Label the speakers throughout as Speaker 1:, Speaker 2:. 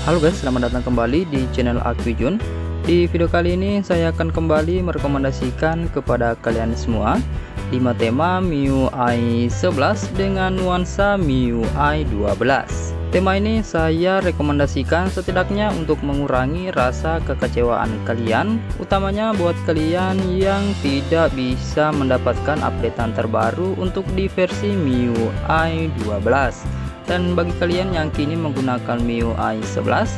Speaker 1: Halo guys, selamat datang kembali di channel Akwijun. Di video kali ini saya akan kembali merekomendasikan kepada kalian semua 5 tema MIUI 11 dengan nuansa MIUI 12. Tema ini saya rekomendasikan setidaknya untuk mengurangi rasa kekecewaan kalian, utamanya buat kalian yang tidak bisa mendapatkan updatean terbaru untuk di versi MIUI 12. Dan bagi kalian yang kini menggunakan MIUI 11,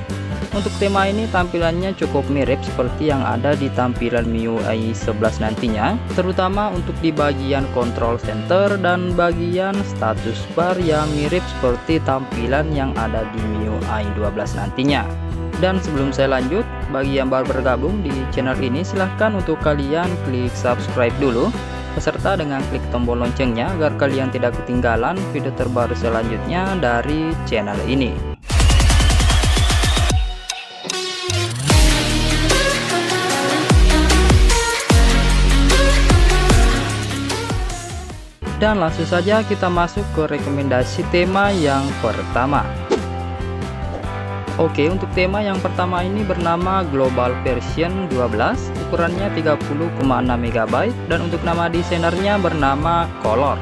Speaker 1: untuk tema ini tampilannya cukup mirip seperti yang ada di tampilan MIUI 11 nantinya, terutama untuk di bagian control center dan bagian status bar yang mirip seperti tampilan yang ada di MIUI 12 nantinya. Dan sebelum saya lanjut, bagi yang baru bergabung di channel ini, silahkan untuk kalian klik subscribe dulu beserta dengan klik tombol loncengnya agar kalian tidak ketinggalan video terbaru selanjutnya dari channel ini. Dan langsung saja kita masuk ke rekomendasi tema yang pertama. Oke, untuk tema yang pertama ini bernama Global Version 12, ukurannya 30,6 MB, dan untuk nama desainernya bernama Color.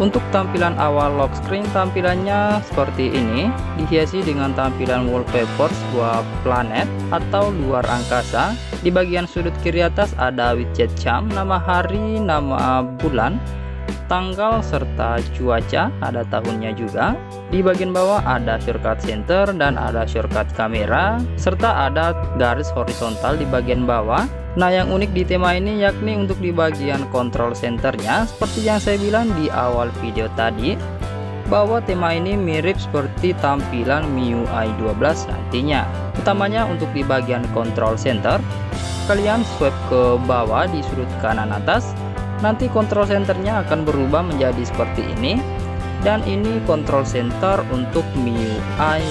Speaker 1: Untuk tampilan awal lock screen, tampilannya seperti ini, dihiasi dengan tampilan wallpaper sebuah planet atau luar angkasa. Di bagian sudut kiri atas ada widget jam, nama hari, nama bulan, tanggal, serta cuaca, ada tahunnya juga. Di bagian bawah ada shortcut center dan ada shortcut kamera, serta ada garis horizontal di bagian bawah. Nah, yang unik di tema ini yakni untuk di bagian control centernya, seperti yang saya bilang di awal video tadi, bahwa tema ini mirip seperti tampilan MIUI 12 nantinya. Utamanya untuk di bagian control center, kalian swipe ke bawah di sudut kanan atas, nanti control centernya akan berubah menjadi seperti ini. Dan ini control center untuk MIUI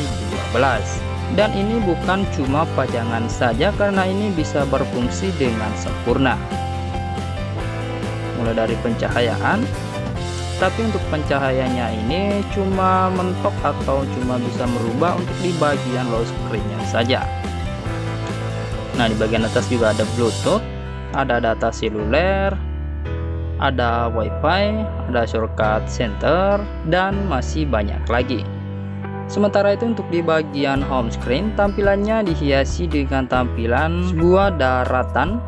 Speaker 1: 12. Dan ini bukan cuma pajangan saja, karena ini bisa berfungsi dengan sempurna. Mulai dari pencahayaan, tapi untuk pencahayaannya ini cuma mentok atau cuma bisa merubah untuk di bagian low screen-nya saja. Nah, di bagian atas juga ada Bluetooth, ada data seluler, ada WiFi, ada shortcut center, dan masih banyak lagi. Sementara itu untuk di bagian home screen, tampilannya dihiasi dengan tampilan sebuah daratan,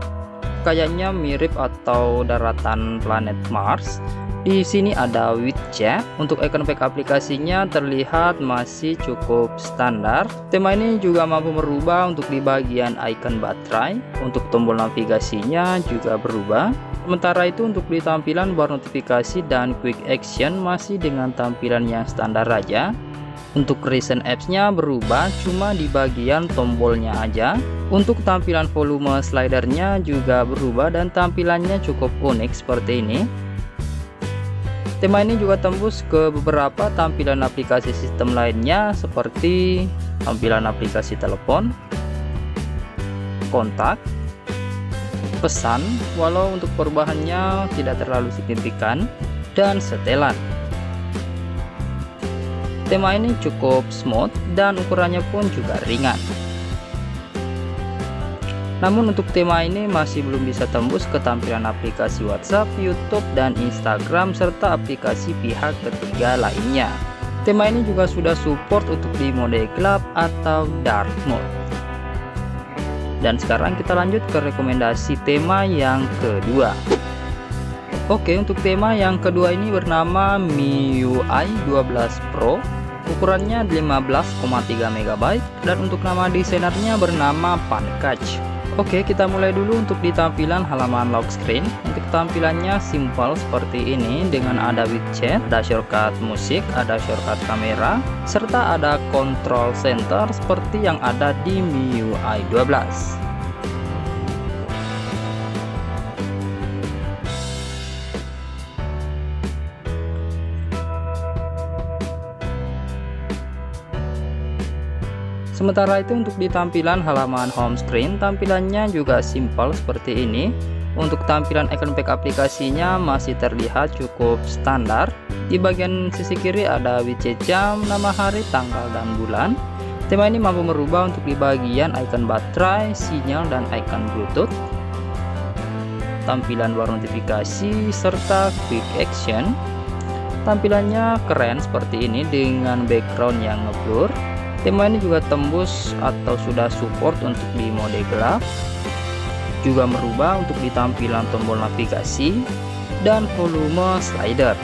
Speaker 1: kayaknya mirip atau daratan planet Mars. Di sini ada widget. Untuk icon pack aplikasinya terlihat masih cukup standar. Tema ini juga mampu merubah untuk di bagian icon baterai. Untuk tombol navigasinya juga berubah. Sementara itu untuk di tampilan bar notifikasi dan quick action masih dengan tampilan yang standar aja. Untuk recent apps-nya berubah cuma di bagian tombolnya aja. Untuk tampilan volume slidernya juga berubah dan tampilannya cukup unik seperti ini. Tema ini juga tembus ke beberapa tampilan aplikasi sistem lainnya seperti tampilan aplikasi telepon, kontak, pesan, walau untuk perubahannya tidak terlalu signifikan, dan setelan. Tema ini cukup smooth dan ukurannya pun juga ringan. Namun untuk tema ini masih belum bisa tembus ke tampilan aplikasi WhatsApp, YouTube, dan Instagram, serta aplikasi pihak ketiga lainnya. Tema ini juga sudah support untuk di mode gelap atau dark mode. Dan sekarang kita lanjut ke rekomendasi tema yang kedua. Oke, untuk tema yang kedua ini bernama MIUI 12 Pro, ukurannya 15,3 MB, dan untuk nama desainernya bernama Pankaj. Oke, kita mulai dulu untuk di tampilan halaman lock screen. Untuk tampilannya simple seperti ini dengan ada widget, ada shortcut musik, ada shortcut kamera, serta ada control center seperti yang ada di MIUI 12. Sementara itu untuk di tampilan halaman home screen, tampilannya juga simple seperti ini. Untuk tampilan icon pack aplikasinya masih terlihat cukup standar. Di bagian sisi kiri ada widget jam, nama hari, tanggal, dan bulan. Tema ini mampu merubah untuk di bagian icon baterai, sinyal, dan icon Bluetooth, tampilan bar notifikasi, serta quick action. Tampilannya keren seperti ini dengan background yang ngeblur. Tema ini juga tembus atau sudah support untuk di mode gelap, juga merubah untuk di tampilan tombol navigasi dan volume slider.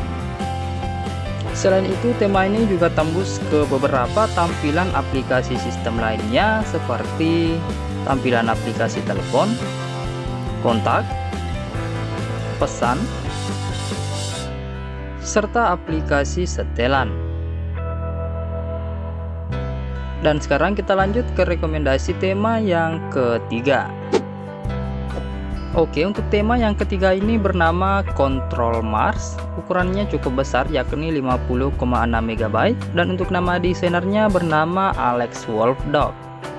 Speaker 1: Selain itu, tema ini juga tembus ke beberapa tampilan aplikasi sistem lainnya seperti tampilan aplikasi telepon, kontak, pesan, serta aplikasi setelan. Dan sekarang kita lanjut ke rekomendasi tema yang ketiga. Oke, untuk tema yang ketiga ini bernama Control Mars. Ukurannya cukup besar, yakni 50,6 MB, dan untuk nama desainernya bernama Alex Wolfdog.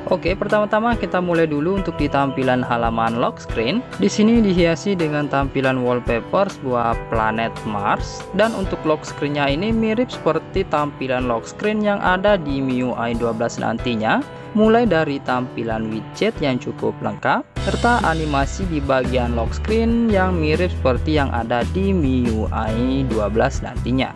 Speaker 1: Oke, pertama-tama kita mulai dulu untuk di tampilan halaman lock screen. Di sini dihiasi dengan tampilan wallpaper sebuah planet Mars, dan untuk lock screen-nya ini mirip seperti tampilan lock screen yang ada di MIUI 12 nantinya, mulai dari tampilan widget yang cukup lengkap serta animasi di bagian lock screen yang mirip seperti yang ada di MIUI 12 nantinya.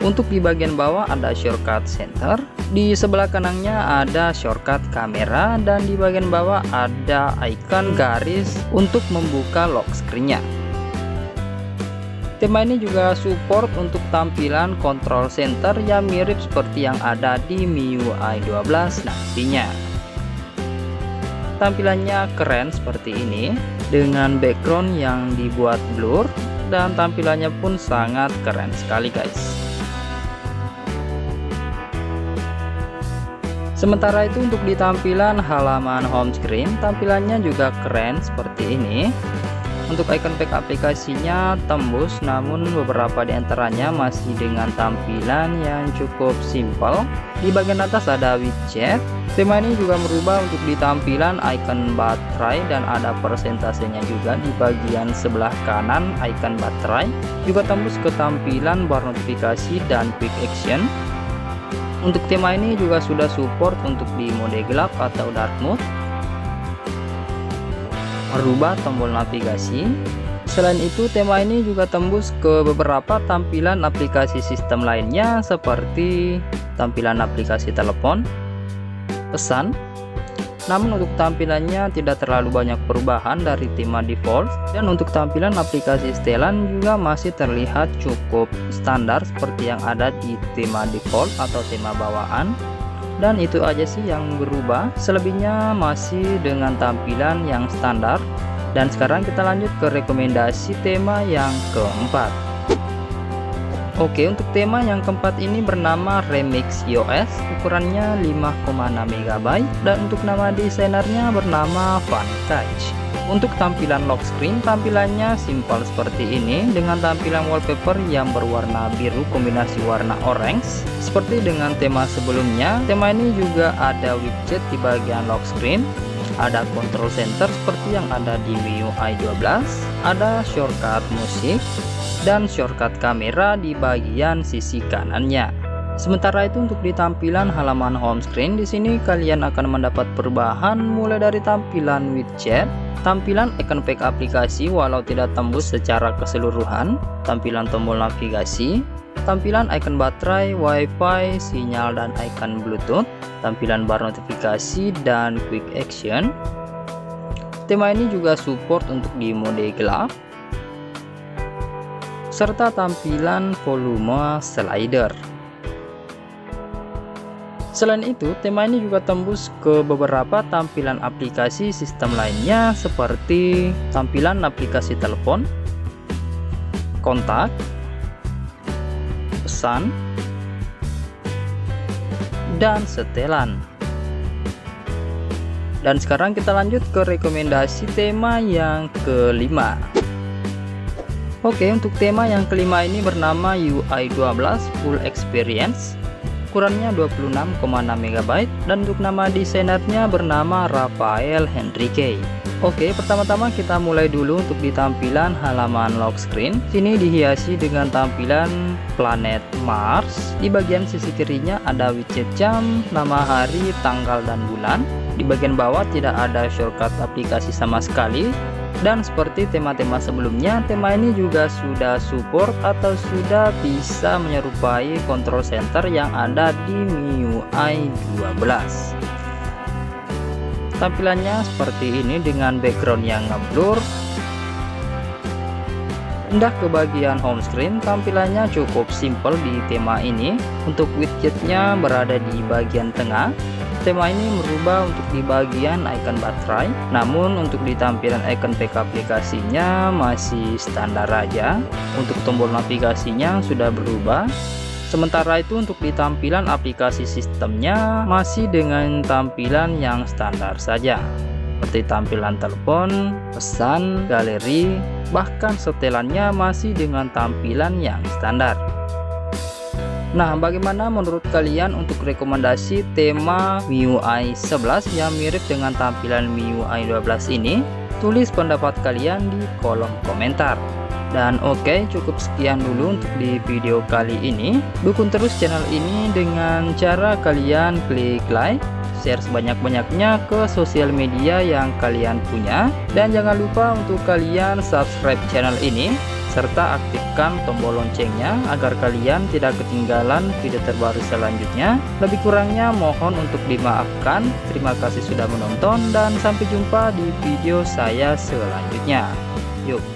Speaker 1: Untuk di bagian bawah ada shortcut center, di sebelah kanannya ada shortcut kamera, dan di bagian bawah ada icon garis untuk membuka lock screen-nya. Tema ini juga support untuk tampilan control center yang mirip seperti yang ada di MIUI 12 nantinya. Tampilannya keren seperti ini dengan background yang dibuat blur, dan tampilannya pun sangat keren sekali guys. Sementara itu untuk di tampilan halaman home screen, tampilannya juga keren seperti ini. Untuk icon pack aplikasinya tembus, namun beberapa diantaranya masih dengan tampilan yang cukup simpel. Di bagian atas ada widget. Tema ini juga merubah untuk di tampilan icon baterai, dan ada persentasenya juga di bagian sebelah kanan icon baterai. Juga tembus ke tampilan bar notifikasi dan quick action. Untuk tema ini juga sudah support untuk di mode gelap atau dark mode, merubah tombol navigasi. Selain itu, tema ini juga tembus ke beberapa tampilan aplikasi sistem lainnya seperti tampilan aplikasi telepon, pesan. Namun untuk tampilannya tidak terlalu banyak perubahan dari tema default, dan untuk tampilan aplikasi setelan juga masih terlihat cukup standar seperti yang ada di tema default atau tema bawaan. Dan itu aja sih yang berubah, selebihnya masih dengan tampilan yang standar. Dan sekarang kita lanjut ke rekomendasi tema yang keempat. Oke, untuk tema yang keempat ini bernama Remix iOS, ukurannya 5,6 MB, dan untuk nama desainernya bernama Vancage. Untuk tampilan lock screen, tampilannya simpel seperti ini dengan tampilan wallpaper yang berwarna biru kombinasi warna orange. Seperti dengan tema sebelumnya, tema ini juga ada widget di bagian lock screen, ada control center seperti yang ada di MIUI 12, ada shortcut musik, dan shortcut kamera di bagian sisi kanannya. Sementara itu untuk di tampilan halaman home screen, di sini kalian akan mendapat perubahan mulai dari tampilan widget, tampilan icon pack aplikasi walau tidak tembus secara keseluruhan, tampilan tombol navigasi, tampilan icon baterai, wifi, sinyal, dan icon Bluetooth, tampilan bar notifikasi, dan quick action. Tema ini juga support untuk di mode gelap, serta tampilan volume slider. Selain itu, tema ini juga tembus ke beberapa tampilan aplikasi sistem lainnya seperti tampilan aplikasi telepon, kontak, pesan, dan setelan. Dan sekarang kita lanjut ke rekomendasi tema yang kelima. Oke, untuk tema yang kelima ini bernama UI 12 Full Experience, ukurannya 26,6 MB, dan untuk nama desainernya bernama Rafael Henrique. Oke, pertama-tama kita mulai dulu untuk di tampilan halaman lock screen. Sini dihiasi dengan tampilan planet Mars. Di bagian sisi kirinya ada widget jam, nama hari, tanggal, dan bulan. Di bagian bawah tidak ada shortcut aplikasi sama sekali. Dan seperti tema-tema sebelumnya, tema ini juga sudah support atau sudah bisa menyerupai control center yang ada di MIUI 12. Tampilannya seperti ini dengan background yang ngeblur. Pindah ke bagian home screen, tampilannya cukup simple di tema ini. Untuk widgetnya berada di bagian tengah. Tema ini merubah untuk di bagian icon baterai, namun untuk di tampilan icon PK aplikasinya masih standar aja. Untuk tombol navigasinya sudah berubah. Sementara itu untuk di tampilan aplikasi sistemnya masih dengan tampilan yang standar saja, seperti tampilan telepon, pesan, galeri, bahkan setelannya masih dengan tampilan yang standar. Nah, bagaimana menurut kalian untuk rekomendasi tema MIUI 11 yang mirip dengan tampilan MIUI 12 ini? Tulis pendapat kalian di kolom komentar. Dan oke, cukup sekian dulu untuk di video kali ini. Dukung terus channel ini dengan cara kalian klik like, share sebanyak-banyaknya ke sosial media yang kalian punya, dan jangan lupa untuk kalian subscribe channel ini serta aktifkan tombol loncengnya agar kalian tidak ketinggalan video terbaru selanjutnya. Lebih kurangnya mohon untuk dimaafkan. Terima kasih sudah menonton dan sampai jumpa di video saya selanjutnya. Yuk.